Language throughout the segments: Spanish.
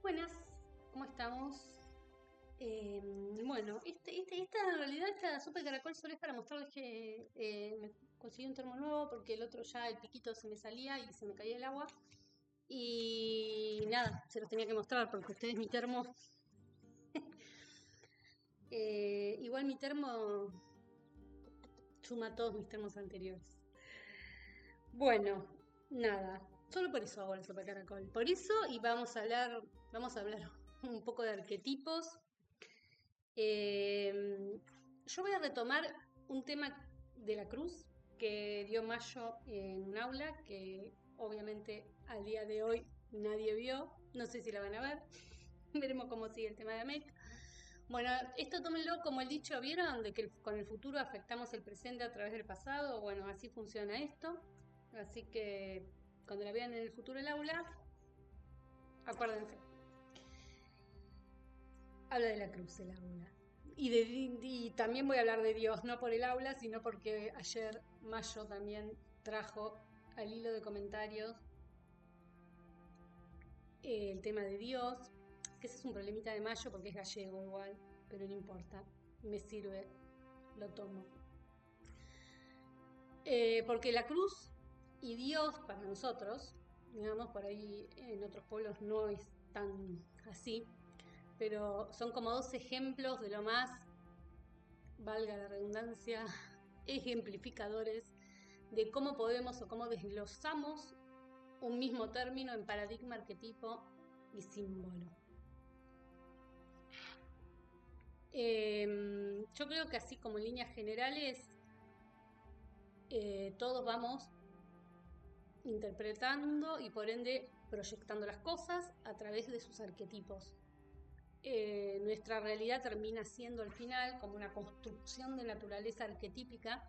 Buenas, ¿cómo estamos? Bueno, esta en realidad esta sopa de caracol solo es para mostrarles que me conseguí un termo nuevo porque el otro ya el piquito se me salía y se me caía el agua. Y nada, se los tenía que mostrar porque ustedes mi termo, igual mi termo suma a todos mis termos anteriores. Bueno, nada, solo por eso hago la sopa de caracol. Por eso y vamos a hablar un poco de arquetipos. Eh, yo voy a retomar un tema de la cruz que dio Mayo en un aula que obviamente al día de hoy nadie vio. No sé si la van a ver. Veremos cómo sigue el tema de AMEC. Bueno, esto tómenlo como el dicho, ¿vieron? De que con el futuro afectamos el presente a través del pasado. Bueno, así funciona esto. Así que cuando la vean en el futuro el aula, acuérdense. Habla de la cruz el aula. Y también voy a hablar de Dios, no por el aula, sino porque ayer Mayo también trajo al hilo de comentarios el tema de Dios, que ese es un problemita de Mayo porque es gallego igual, pero no importa, me sirve, lo tomo. Porque la cruz y Dios para nosotros, digamos, por ahí en otros pueblos no es tan así, pero son como dos ejemplos de lo más, valga la redundancia, ejemplificadores de cómo podemos o cómo desglosamos un mismo término en paradigma, arquetipo y símbolo. Yo creo que así como en líneas generales, todos vamos interpretando y por ende proyectando las cosas a través de sus arquetipos. Nuestra realidad termina siendo al final como una construcción de naturaleza arquetípica.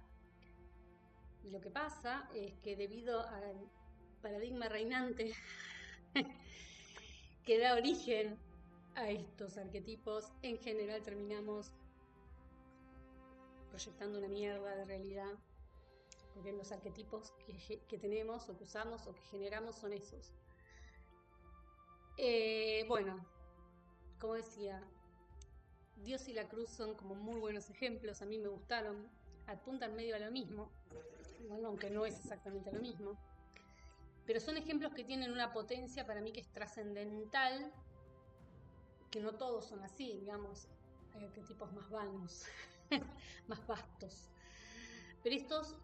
Y lo que pasa es que debido al paradigma reinante que da origen a estos arquetipos, en general terminamos proyectando una mierda de realidad, porque los arquetipos que tenemos o que usamos o que generamos son esos. Bueno, como decía, Dios y la cruz son como muy buenos ejemplos, a mí me gustaron, apuntan medio a lo mismo, bueno, aunque no es exactamente lo mismo, pero son ejemplos que tienen una potencia para mí que es trascendental, que no todos son así, digamos, hay arquetipos más vanos, más vastos. Pero estos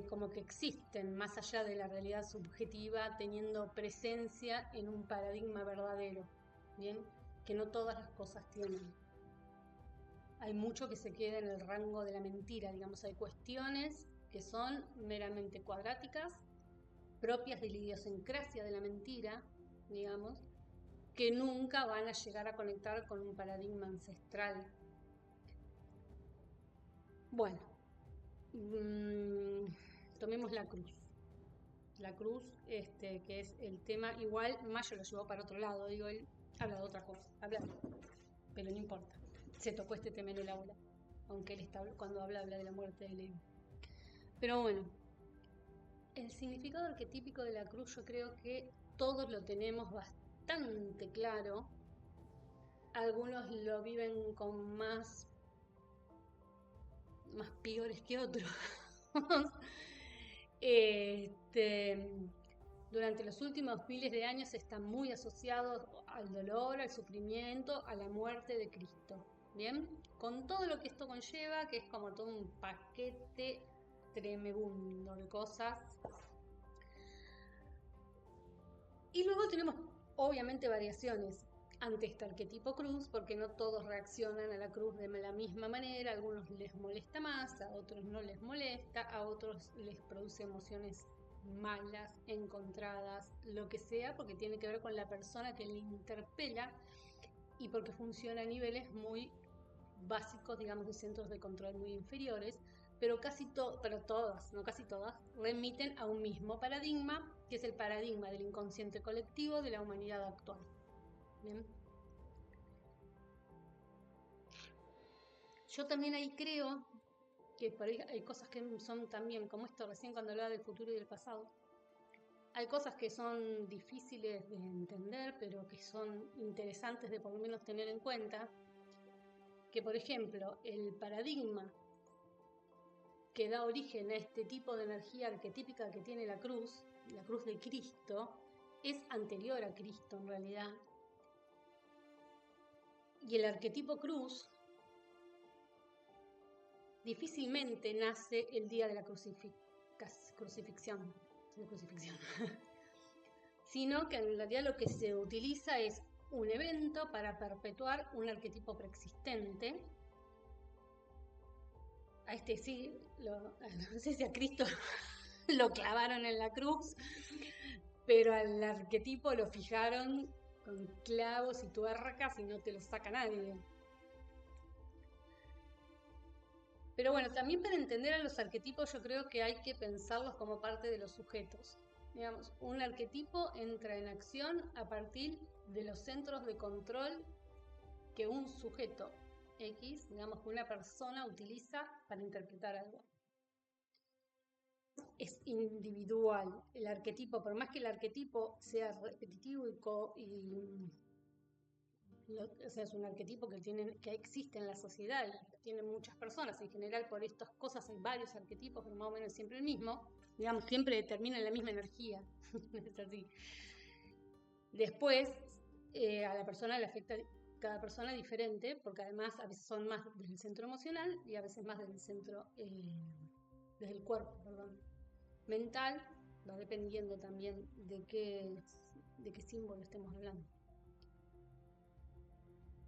como que existen más allá de la realidad subjetiva, teniendo presencia en un paradigma verdadero, ¿bien? Que no todas las cosas tienen. Hay mucho que se queda en el rango de la mentira, digamos, hay cuestiones que son meramente cuadráticas, propias de la idiosincrasia de la mentira, digamos, que nunca van a llegar a conectar con un paradigma ancestral. Bueno, mmm, tomemos la cruz. La cruz, que es el tema, igual Mayo lo llevó para otro lado, digo, él habla de otra cosa, pero no importa. Se tocó este tema en el aula, aunque él está, cuando habla de la muerte de Levi. Pero bueno, el significado arquetípico de la cruz yo creo que todos lo tenemos bastante claro. Algunos lo viven con más pigores que otros. este, Durante los últimos miles de años está muy asociado al dolor, al sufrimiento, a la muerte de Cristo. ¿Bien? Con todo lo que esto conlleva, que es como todo un paquete tremebundo de cosas. Y luego tenemos, obviamente, variaciones ante este arquetipo cruz, porque no todos reaccionan a la cruz de la misma manera, a algunos les molesta más, a otros no les molesta, a otros les produce emociones malas, encontradas, lo que sea, porque tiene que ver con la persona que le interpela y porque funciona a niveles muy básicos, digamos, de centros de control muy inferiores, pero pero todas, no casi todas, remiten a un mismo paradigma, que es el paradigma del inconsciente colectivo de la humanidad actual. ¿Bien? Yo también ahí creo que por ahí hay cosas que son también, como esto recién cuando hablaba del futuro y del pasado, Hay cosas que son difíciles de entender, pero que son interesantes de por lo menos tener en cuenta, que por ejemplo, el paradigma que da origen a este tipo de energía arquetípica que tiene la cruz de Cristo, es anterior a Cristo en realidad. Y el arquetipo cruz difícilmente nace el día de la crucifixión, sino que en realidad lo que se utiliza es un evento para perpetuar un arquetipo preexistente. A este sí, no sé si a Cristo lo clavaron en la cruz, pero al arquetipo lo fijaron con clavos y tuercas y no te lo saca nadie. Pero bueno, también para entender a los arquetipos yo creo que hay que pensarlos como parte de los sujetos. Digamos, un arquetipo entra en acción a partir de los centros de control que un sujeto X, digamos que una persona utiliza para interpretar algo. Es individual el arquetipo, por más que el arquetipo sea repetitivo o sea, es un arquetipo que existe en la sociedad y que tienen muchas personas. En general, por estas cosas hay varios arquetipos, pero más o menos siempre el mismo. Digamos, siempre determinan la misma energía. Es así. Después, a la persona le afecta cada persona diferente, porque además a veces son más del centro emocional y a veces más del centro, desde el cuerpo, perdón. Mental, va dependiendo también de qué símbolo estemos hablando.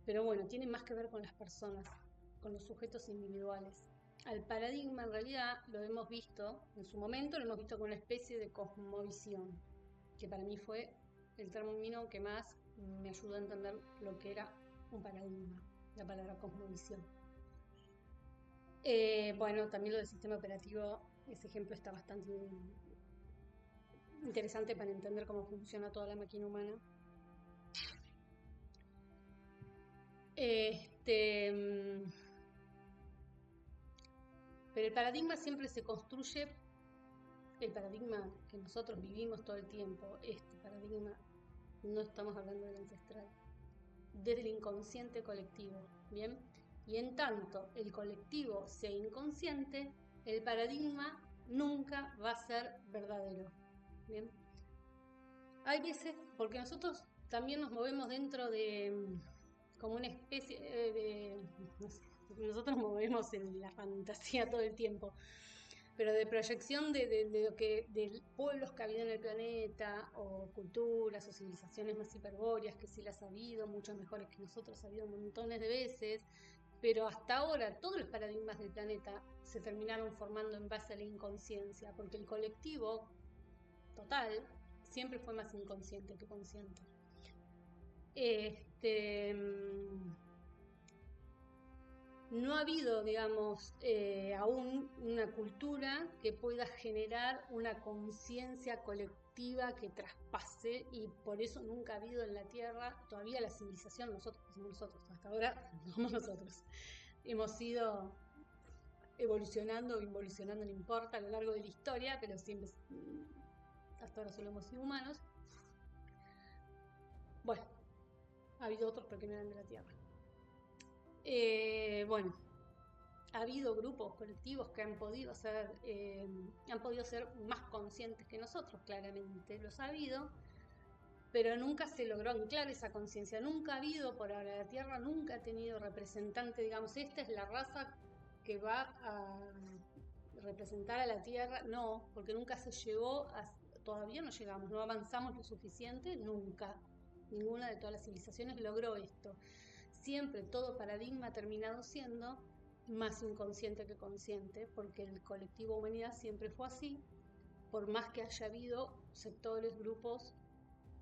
Pero bueno, tiene más que ver con las personas, con los sujetos individuales. Al paradigma en realidad lo hemos visto, en su momento lo hemos visto como una especie de cosmovisión, que para mí fue el término que más me ayudó a entender lo que era un paradigma, la palabra cosmovisión. Bueno, también lo del sistema operativo, ese ejemplo está bastante interesante para entender cómo funciona toda la máquina humana. Pero el paradigma siempre se construye, el paradigma que nosotros vivimos todo el tiempo, este paradigma, no estamos hablando del ancestral, desde el inconsciente colectivo, ¿bien? Y en tanto el colectivo sea inconsciente, el paradigma nunca va a ser verdadero, ¿bien? Hay veces, porque nosotros también nos movemos dentro de como una especie de, no sé, nosotros movemos en la fantasía todo el tiempo, pero de proyección de pueblos que ha habido en el planeta, o culturas o civilizaciones más hiperbóreas, que sí las ha habido, mucho mejores que nosotros, ha habido montones de veces, pero hasta ahora todos los paradigmas del planeta se terminaron formando en base a la inconsciencia, porque el colectivo total siempre fue más inconsciente que consciente. No ha habido, digamos, aún una cultura que pueda generar una conciencia colectiva que traspase, y por eso nunca ha habido en la Tierra todavía la civilización, nosotros, hasta ahora somos nosotros. Hemos ido evolucionando o involucionando, no importa, a lo largo de la historia, pero siempre, hasta ahora solo hemos sido humanos. Bueno, ha habido otros pero que no eran de la Tierra. Bueno, ha habido grupos colectivos que han podido ser más conscientes que nosotros, claramente los ha habido, pero nunca se logró anclar esa conciencia. Nunca ha habido, por ahora la Tierra nunca ha tenido representante, digamos, esta es la raza que va a representar a la Tierra. No, porque nunca se llegó todavía no llegamos, no avanzamos lo suficiente, nunca. Ninguna de todas las civilizaciones logró esto. Siempre todo paradigma ha terminado siendo más inconsciente que consciente, porque el colectivo humanidad siempre fue así, por más que haya habido sectores, grupos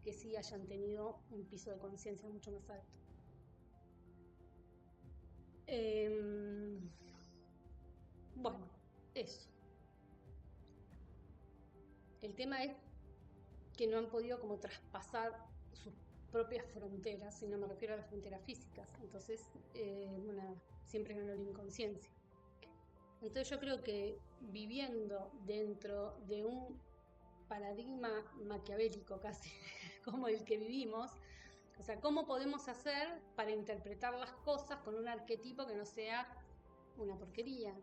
que sí hayan tenido un piso de conciencia mucho más alto. Bueno, eso. El tema es que no han podido como traspasar sus propias fronteras, y no me refiero a las fronteras físicas, entonces siempre ganó la inconsciencia. Entonces yo creo que viviendo dentro de un paradigma maquiavélico casi, como el que vivimos. O sea, ¿cómo podemos hacer para interpretar las cosas con un arquetipo que no sea una porquería,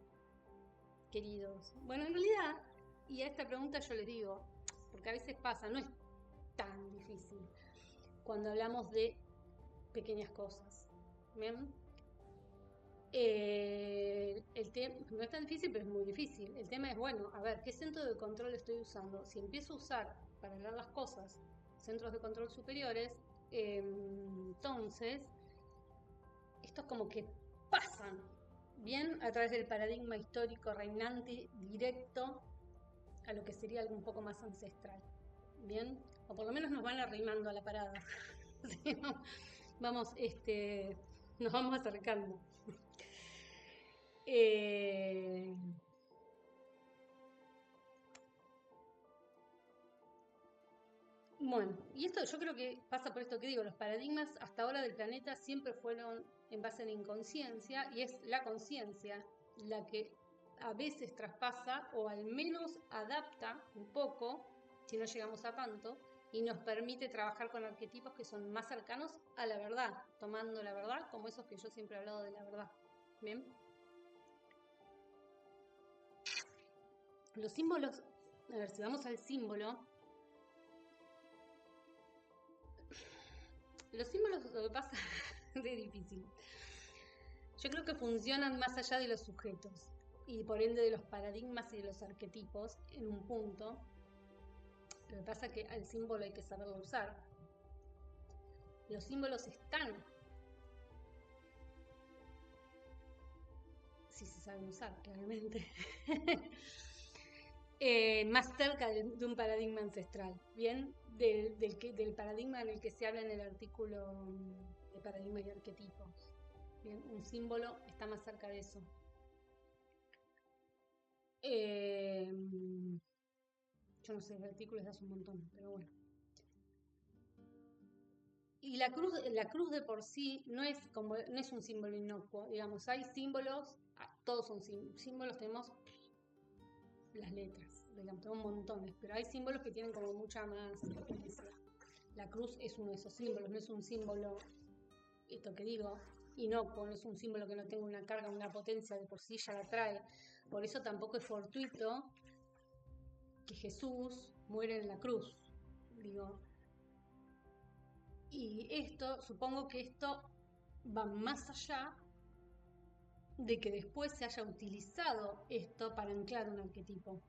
queridos? Bueno, en realidad, y a esta pregunta yo les digo, porque a veces pasa, no es tan difícil cuando hablamos de pequeñas cosas. ¿Bien? No es tan difícil, pero es muy difícil. El tema es, bueno, a ver, ¿qué centro de control estoy usando? Si empiezo a usar para leer las cosas centros de control superiores, entonces estos como que pasan bien a través del paradigma histórico reinante directo a lo que sería algo un poco más ancestral. Bien, o por lo menos nos van arrimando a la parada. ¿Sí? Vamos, nos vamos acercando. Bueno, y esto yo creo que pasa por esto que digo, los paradigmas hasta ahora del planeta siempre fueron en base a la inconsciencia, y es la conciencia la que a veces traspasa o al menos adapta un poco, si no llegamos a tanto, y nos permite trabajar con arquetipos que son más cercanos a la verdad, tomando la verdad como esos que yo siempre he hablado de la verdad. ¿Bien? Los símbolos, a ver, si vamos al símbolo, los símbolos lo que pasa es difícil. Yo creo que funcionan más allá de los sujetos y por ende de los paradigmas y de los arquetipos en un punto. Lo que pasa es que al símbolo hay que saberlo usar. Los símbolos están, si se saben usar, claramente, más cerca de un paradigma ancestral, ¿bien? Del paradigma en el que se habla en el artículo de paradigma y arquetipos. Bien, un símbolo está más cerca de eso. Yo no sé, el artículo es hace un montón, pero bueno. Y la cruz de por sí no es un símbolo inocuo, digamos, hay símbolos, todos son símbolos, tenemos las letras, digamos, tenemos montones, pero hay símbolos que tienen como mucha más potencia. La cruz es uno de esos símbolos, no es un símbolo, esto que digo, inocuo, no es un símbolo que no tenga una carga, una potencia, de por sí ya la trae. Por eso tampoco es fortuito que Jesús muere en la cruz, digo. Y supongo que esto va más allá de que después se haya utilizado esto para anclar un arquetipo.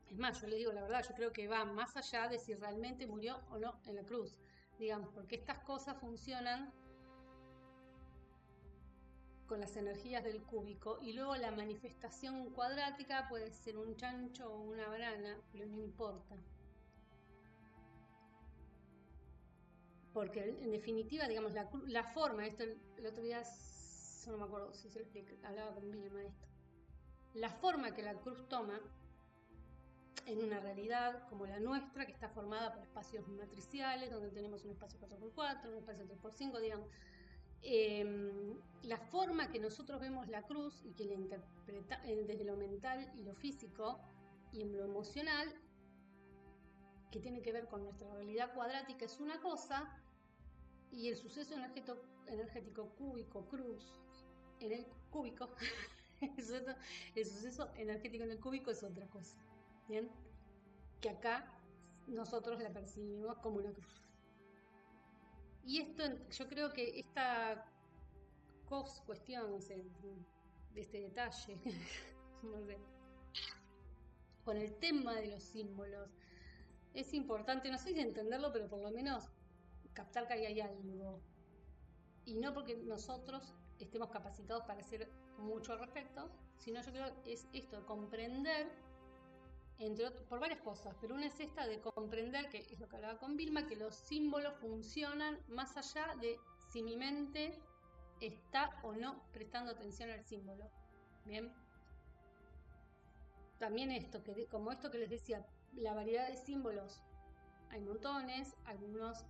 Es más, yo le digo la verdad, yo creo que va más allá de si realmente murió o no en la cruz, digamos, porque estas cosas funcionan con las energías del cúbico y luego la manifestación cuadrática puede ser un chancho o una banana, pero no importa. Porque en definitiva, digamos, la forma, esto el otro día, no me acuerdo si se lo expliqué, hablaba con Vilma de esto. La forma que la cruz toma en una realidad como la nuestra, que está formada por espacios matriciales, donde tenemos un espacio 4x4, un espacio 3x5, digamos. La forma que nosotros vemos la cruz y que la interpreta desde lo mental y lo físico y en lo emocional, que tiene que ver con nuestra realidad cuadrática, es una cosa, y el suceso energético cúbico, cruz, en el cúbico, el suceso energético en el cúbico es otra cosa. ¿Bien? Que acá nosotros la percibimos como una cruz. Y esto, yo creo que esta cuestión, no sé, de este detalle, no sé, con el tema de los símbolos, es importante, no sé si entenderlo, pero por lo menos captar que ahí hay algo. Y no porque nosotros estemos capacitados para hacer mucho al respecto, sino yo creo que es esto, comprender por varias cosas, pero una es esta de comprender, que es lo que hablaba con Vilma, que los símbolos funcionan más allá de si mi mente está o no prestando atención al símbolo. Bien. También como esto que les decía, la variedad de símbolos, hay montones, algunos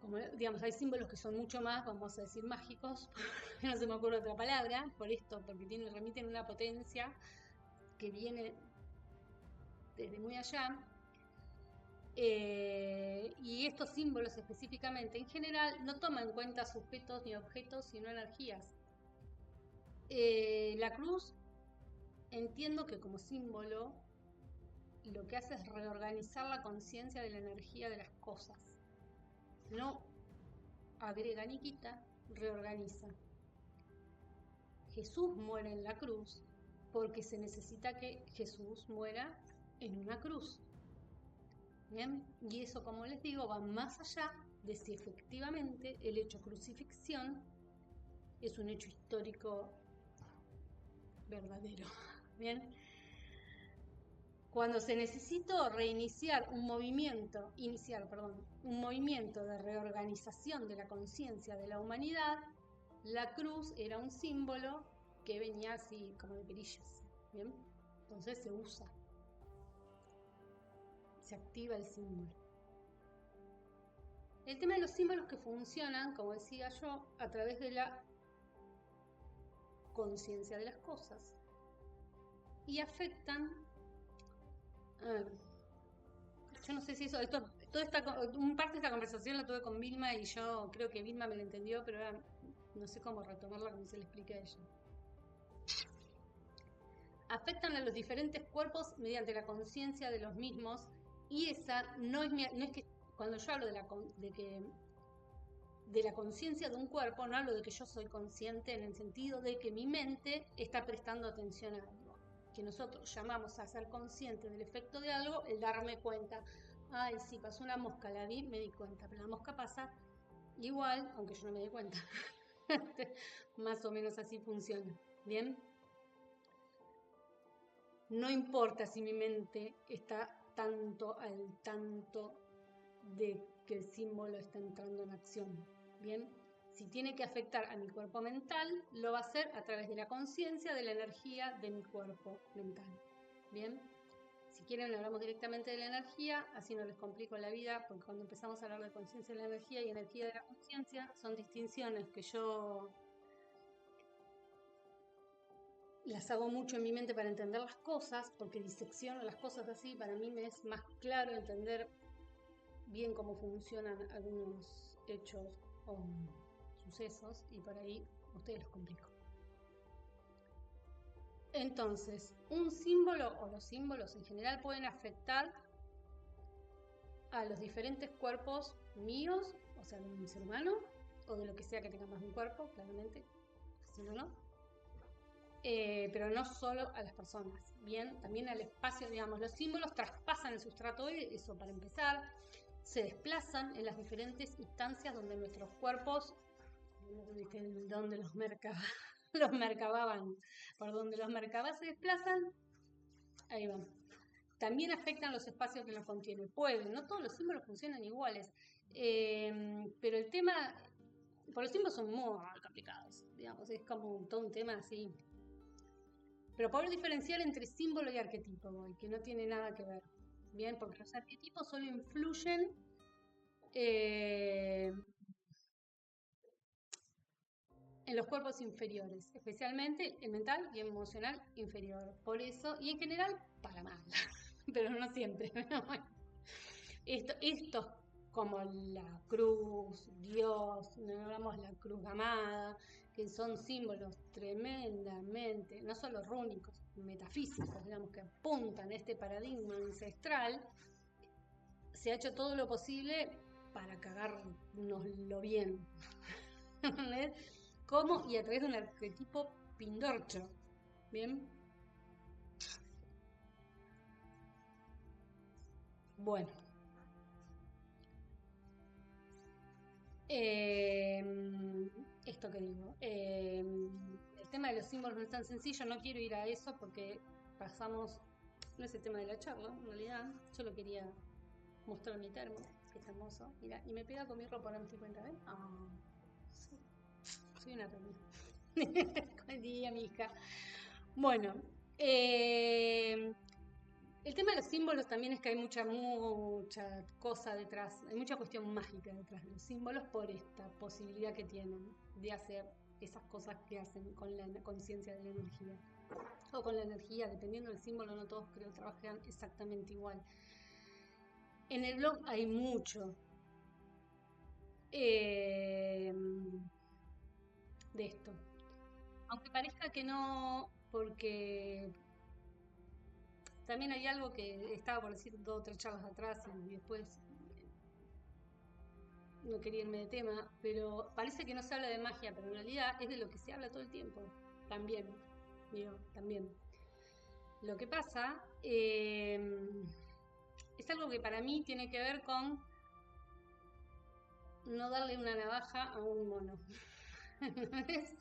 como digamos, hay símbolos que son mucho más, vamos a decir, mágicos, no se me ocurre otra palabra, por esto, porque remiten una potencia que viene desde muy allá. Y estos símbolos específicamente, en general, no toman en cuenta sujetos ni objetos, sino energías. La cruz, entiendo que como símbolo, lo que hace es reorganizar la conciencia de la energía de las cosas. No agrega ni quita, reorganiza. Jesús muere en la cruz porque se necesita que Jesús muera en una cruz. ¿Bien? Y eso, como les digo, va más allá de si efectivamente el hecho crucifixión es un hecho histórico verdadero. ¿Bien? Cuando se necesitó reiniciar un movimiento, un movimiento de reorganización de la conciencia de la humanidad, la cruz era un símbolo que venía así como de perillas. ¿Bien? Entonces se usa. Se activa el símbolo. El tema de los símbolos que funcionan, como decía yo, a través de la conciencia de las cosas y afectan. Yo no sé si eso, un parte de esta conversación la tuve con Vilma y yo creo que Vilma me lo entendió, pero ahora no sé cómo retomarla como se le explica a ella. Afectan a los diferentes cuerpos mediante la conciencia de los mismos, y esa no es que cuando yo hablo de la conciencia de un cuerpo, no hablo de que yo soy consciente en el sentido de que mi mente está prestando atención a algo, que nosotros llamamos a ser consciente del efecto de algo, el darme cuenta. Ay, sí, pasó una mosca, la vi, me di cuenta, pero la mosca pasa igual, aunque yo no me di cuenta. Más o menos así funciona. ¿Bien? No importa si mi mente está tanto al tanto de que el símbolo está entrando en acción. ¿Bien? Si tiene que afectar a mi cuerpo mental, lo va a hacer a través de la conciencia de la energía de mi cuerpo mental. ¿Bien? Si quieren, hablamos directamente de la energía, así no les complico la vida, porque cuando empezamos a hablar de conciencia de la energía y energía de la conciencia, son distinciones que yo las hago mucho en mi mente para entender las cosas, porque disecciono las cosas así. Para mí me es más claro entender bien cómo funcionan algunos hechos o sucesos, y por ahí ustedes los complico. Entonces, un símbolo o los símbolos en general pueden afectar a los diferentes cuerpos míos, o sea, de un ser humano, o de lo que sea que tenga más de un cuerpo, claramente, si no, pero no solo a las personas, bien, también al espacio, digamos, los símbolos traspasan el sustrato, eso para empezar, se desplazan en las diferentes instancias donde nuestros cuerpos, donde los mercababan, por donde los mercabas se desplazan, ahí van. También afectan los espacios que los contienen. Pueden, no todos los símbolos funcionan iguales, pero el tema, por los símbolos son muy complicados, digamos, es como todo un tema así. Pero poder diferenciar entre símbolo y arquetipo, que no tiene nada que ver, bien, porque los arquetipos solo influyen en los cuerpos inferiores, especialmente el mental y el emocional inferior. Por eso, y en general, para mal, pero no siempre. Estos como la cruz, Dios, no hablamos la cruz gamada, que son símbolos tremendamente, no solo rúnicos, metafísicos, digamos, que apuntan a este paradigma ancestral. Se ha hecho todo lo posible para cagárnoslo bien. ¿Cómo? Y a través de un arquetipo pindorcho. ¿Bien? Bueno. Esto que digo. El tema de los símbolos no es tan sencillo, no quiero ir a eso porque pasamos, no es el tema de la charla, en realidad. Solo quería mostrar mi termo, que es hermoso. Mira, y me pega con mi ropa, ahora me estoy cuenta, ¿ven? Sí. Soy una reina. Con día, mi hija. Bueno, El tema de los símbolos también es que hay mucha cosa detrás, hay mucha cuestión mágica detrás de los símbolos por esta posibilidad que tienen de hacer esas cosas que hacen con la conciencia de la energía. O con la energía, dependiendo del símbolo, no todos creo trabajan exactamente igual. En el blog hay mucho de esto. Aunque parezca que no, porque también hay algo que estaba por decir 2 o 3 charlas atrás y después no quería irme de tema, pero parece que no se habla de magia, pero en realidad es de lo que se habla todo el tiempo. También, digo, también. Lo que pasa es algo que para mí tiene que ver con no darle una navaja a un mono. Es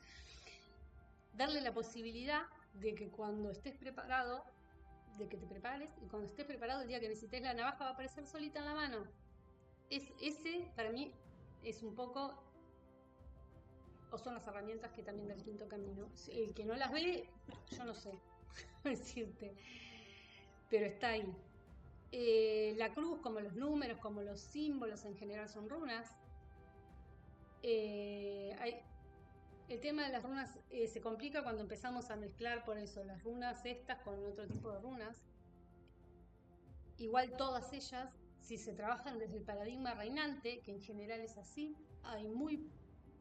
darle la posibilidad de que cuando estés preparado, de que te prepares, y cuando estés preparado el día que necesites la navaja va a aparecer solita en la mano. Ese para mí es un poco, o son las herramientas que también del quinto camino. El que no las ve, yo no sé decirte, pero está ahí. La cruz, como los números, como los símbolos en general, son runas. El tema de las runas se complica cuando empezamos a mezclar por eso las runas estas con otro tipo de runas. Igual todas ellas, si se trabajan desde el paradigma reinante, que en general es así,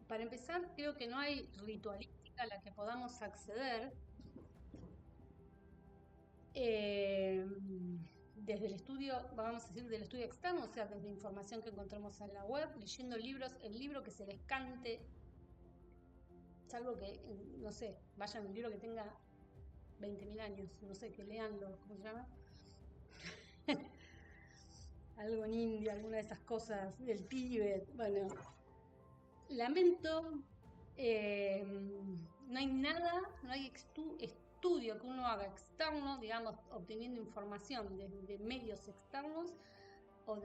para empezar, creo que no hay ritualística a la que podamos acceder desde el estudio, vamos a decir, del estudio externo, o sea, desde información que encontramos en la web, leyendo libros, el libro que se les cante, salvo que, no sé, vayan a un libro que tenga 20.000 años, no sé, que leanlo, ¿cómo se llama? Algo en India, alguna de esas cosas del Tíbet, bueno, lamento, no hay nada, no hay estudio que uno haga externo, digamos, obteniendo información desde medios externos o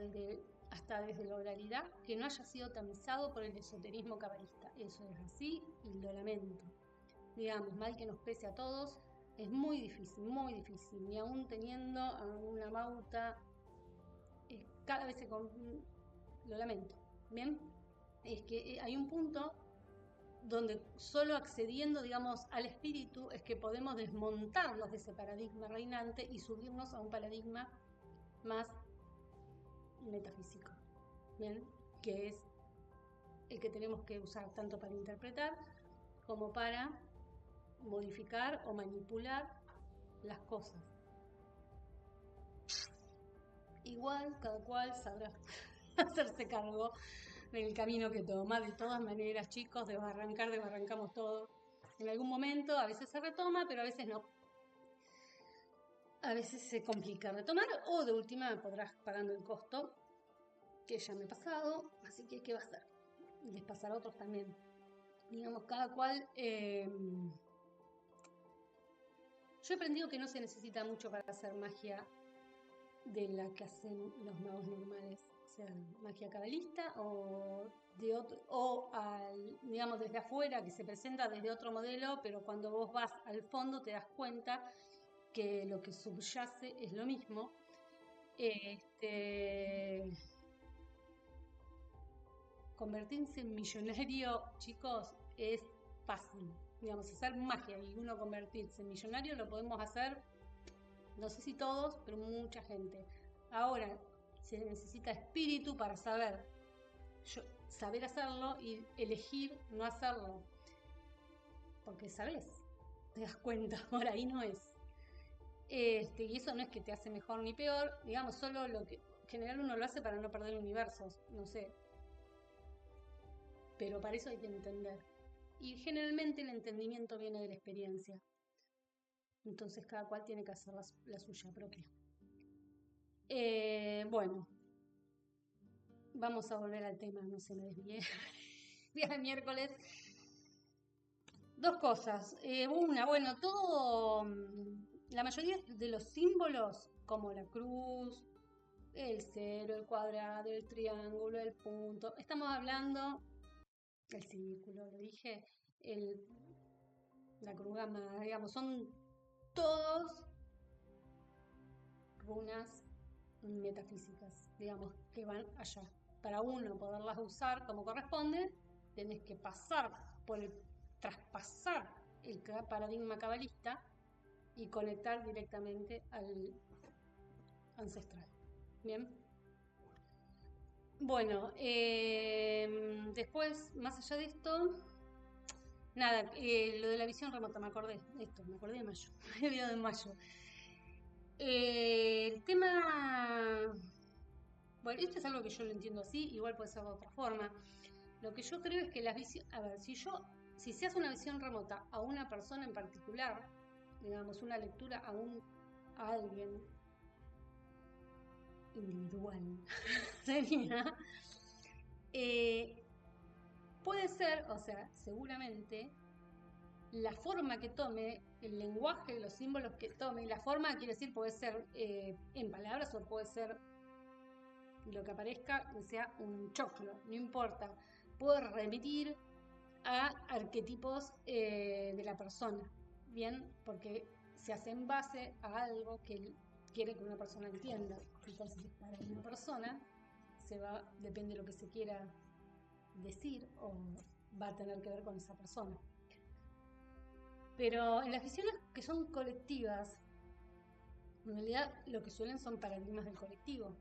hasta desde la oralidad, que no haya sido tamizado por el esoterismo cabalista. Eso es así y lo lamento. Digamos, mal que nos pese a todos, es muy difícil, ni aún teniendo una mauta, cada vez lo lamento, ¿bien? Es que hay un punto donde solo accediendo, digamos, al espíritu es que podemos desmontarnos de ese paradigma reinante y subirnos a un paradigma más metafísico, ¿bien? Que es el que tenemos que usar tanto para interpretar como para modificar o manipular las cosas. Igual, cada cual sabrá hacerse cargo del camino que toma. De todas maneras, chicos, desbarrancamos todo. En algún momento, a veces se retoma, pero a veces no. A veces se complica retomar o de última podrás pagando el costo, que ya me ha pasado, así que ¿qué va a hacer? Les pasará a otros también. Digamos, cada cual... Yo he aprendido que no se necesita mucho para hacer magia de la que hacen los magos normales, o sea, magia cabalista digamos desde afuera, que se presenta desde otro modelo, pero cuando vos vas al fondo te das cuenta que lo que subyace es lo mismo. Convertirse en millonario, chicos, es fácil. Digamos, hacer magia y uno convertirse en millonario lo podemos hacer, no sé si todos, pero mucha gente. Ahora, se necesita espíritu para saber hacerlo y elegir no hacerlo. Porque sabes, te das cuenta, por ahí no es. Y eso no es que te hace mejor ni peor, digamos, solo lo que en general uno lo hace para no perder universos, no sé. Pero para eso hay que entender. Y generalmente el entendimiento viene de la experiencia. Entonces cada cual tiene que hacer la suya propia. Bueno, vamos a volver al tema, no se me desvíe. Día de miércoles. Dos cosas. Una, bueno, la mayoría de los símbolos, como la cruz, el cero, el cuadrado, el triángulo, el punto, estamos hablando del círculo, lo dije, la cruz gama, digamos, son todos runas metafísicas, digamos, que van allá. Para uno poderlas usar como corresponde, tenés que traspasar el paradigma cabalista y conectar directamente al ancestral. Bien. Bueno, después, más allá de esto, nada, lo de la visión remota, me acordé de mayo, el video de mayo. El tema, bueno, esto es algo que yo lo entiendo así, igual puede ser de otra forma. Lo que yo creo es que las visiones, a ver, si se hace una visión remota a una persona en particular, digamos, una lectura a alguien individual, sería, puede ser, o sea, seguramente, la forma que tome, el lenguaje, los símbolos que tome, la forma, quiero decir, puede ser en palabras o puede ser lo que aparezca, que sea un choclo, no importa, puede remitir a arquetipos de la persona, ¿bien? Porque se hace en base a algo que él quiere que una persona entienda. Entonces, para una persona, depende de lo que se quiera decir o va a tener que ver con esa persona. Pero en las visiones que son colectivas, en realidad lo que suelen son paradigmas del colectivo.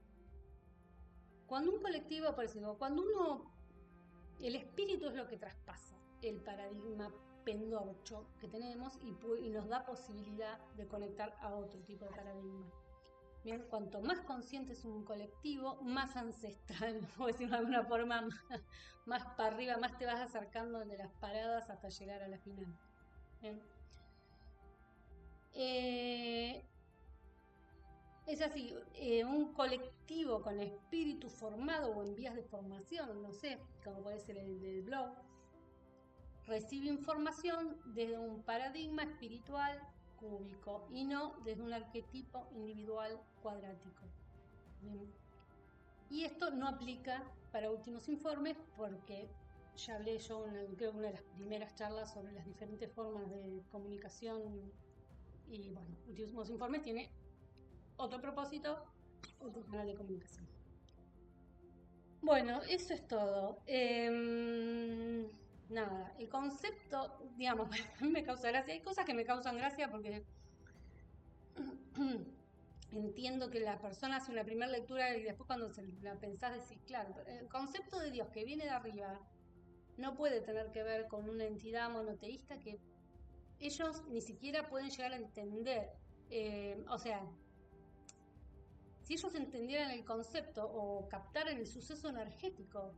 Cuando un colectivo, por ejemplo, el espíritu es lo que traspasa el paradigma pendorcho que tenemos y nos da posibilidad de conectar a otro tipo de paradigma. Bien, cuanto más consciente es un colectivo, más ancestral, o decirlo de alguna forma, más para arriba, más te vas acercando de las paradas hasta llegar a la final. Bien. Es así, un colectivo con espíritu formado o en vías de formación, no sé, como puede ser el del blog, recibe información desde un paradigma espiritual cúbico y no desde un arquetipo individual cuadrático. Bien. Y esto no aplica para últimos informes porque ya hablé yo creo que una de las primeras charlas sobre las diferentes formas de comunicación y bueno, últimos informes tiene otro propósito, otro canal de comunicación. Bueno, eso es todo. Nada, el concepto, digamos, a mí me causa gracia. Hay cosas que me causan gracia porque entiendo que la persona hace una primera lectura y después cuando se la pensás decís, claro, el concepto de Dios que viene de arriba no puede tener que ver con una entidad monoteísta que ellos ni siquiera pueden llegar a entender. O sea, si ellos entendieran el concepto o captaran el suceso energético,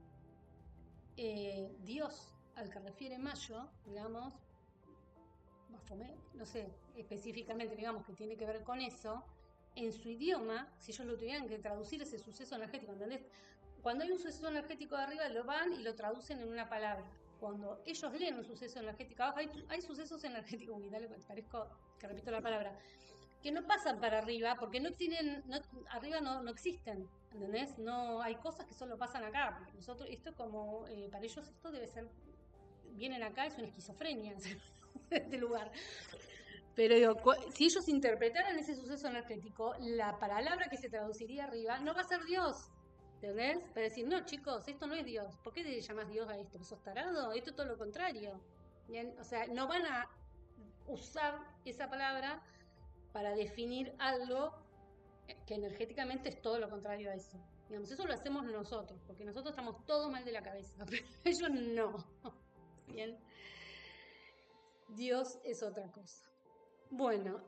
Dios al que refiere Mayo, digamos, no sé, específicamente, digamos, que tiene que ver con eso, en su idioma, si ellos lo tuvieran que traducir ese suceso energético, ¿entendés? Cuando hay un suceso energético de arriba, lo van y lo traducen en una palabra. Cuando ellos leen un suceso energético abajo, hay sucesos energéticos, dale, parezco que repito la palabra, que no pasan para arriba porque no tienen, arriba no existen, ¿entendés? No, hay cosas que solo pasan acá, porque nosotros, esto es como, para ellos esto debe ser, vienen acá, es una esquizofrenia este lugar. Pero digo, si ellos interpretaran ese suceso energético, la palabra que se traduciría arriba no va a ser Dios. ¿Entendés? Para decir, no, chicos, esto no es Dios. ¿Por qué le llamas Dios a esto? ¿Sos tarado? Esto es todo lo contrario. ¿Bien? O sea, no van a usar esa palabra para definir algo que energéticamente es todo lo contrario a eso. Digamos, eso lo hacemos nosotros, porque nosotros estamos todos mal de la cabeza, pero ellos no. Bien. Dios es otra cosa. Bueno,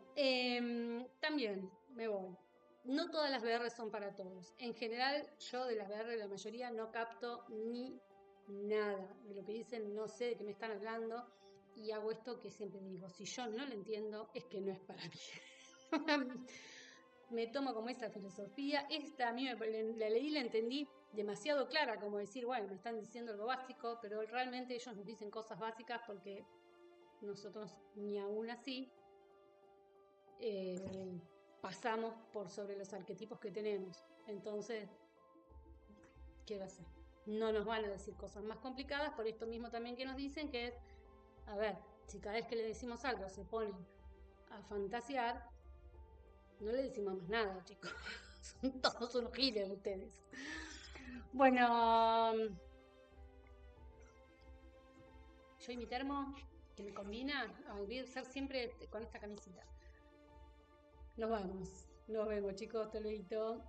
también me voy. No todas las VR son para todos. En general, yo de las VR, la mayoría, no capto ni nada de lo que dicen, no sé de qué me están hablando y hago esto que siempre digo, si yo no lo entiendo, es que no es para mí. Me tomo como esa filosofía. Esta a mí la leí y la entendí demasiado clara, como decir, bueno, me están diciendo algo básico, pero realmente ellos nos dicen cosas básicas porque nosotros ni aún así pasamos por sobre los arquetipos que tenemos. Entonces, ¿qué va a hacer? No nos van a decir cosas más complicadas, por esto mismo también que nos dicen que es, a ver, si cada vez que le decimos algo se ponen a fantasear, No le decimos más nada, chicos. Son todos unos giles ustedes. Bueno, yo y mi termo, que me combina, voy a usar siempre con esta camisita. Nos vamos. Nos vemos, chicos. Hasta luego.